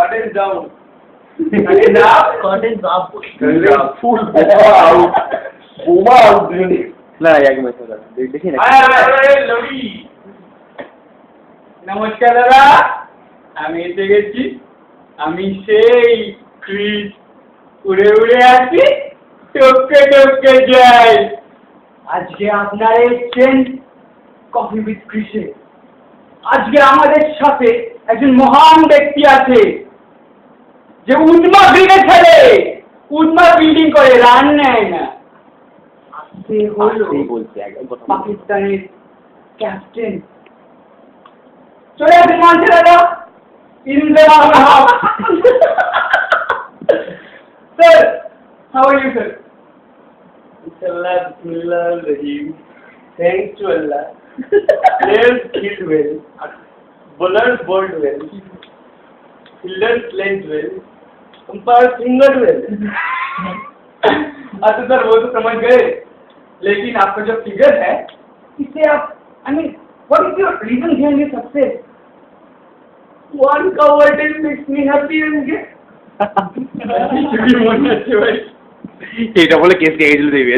Curtains down. Curtains up. Curtains up. Full bomba out. Bomba out. না এক minute দেখি না লবি নমস্কার দাদা আমি এসে গেছি আমি সেই ক্রিস উড়ে উড়ে আসি টপকে টপকে যাই আজকে আপনারা এসেছেন কফি উইথ ক্রিসে আজকে আমাদের সাথে একজন মহান ব্যক্তি আছে যে উন্মা বিল্ডিং ছেড়ে উন্মা বিল্ডিং করে রান নেয় না সে হলো পাকিস্তানের ক্যাপ্টেন চলে আসেন মঞ্চে দাদা sir how are you sir Bismillah, Bismillah, Rahim. Thanks to Allah. Players hit well. Bowlers bowled well. Fielders played well. Umpires fingered well. अच्छा सर वो तो समझ गए लेकिन आपका जो फिगर है इससे आप I mean what is your reason behind your success? One cover team makes me happy and get. এটা বলে কেস কে গেছিল দেবে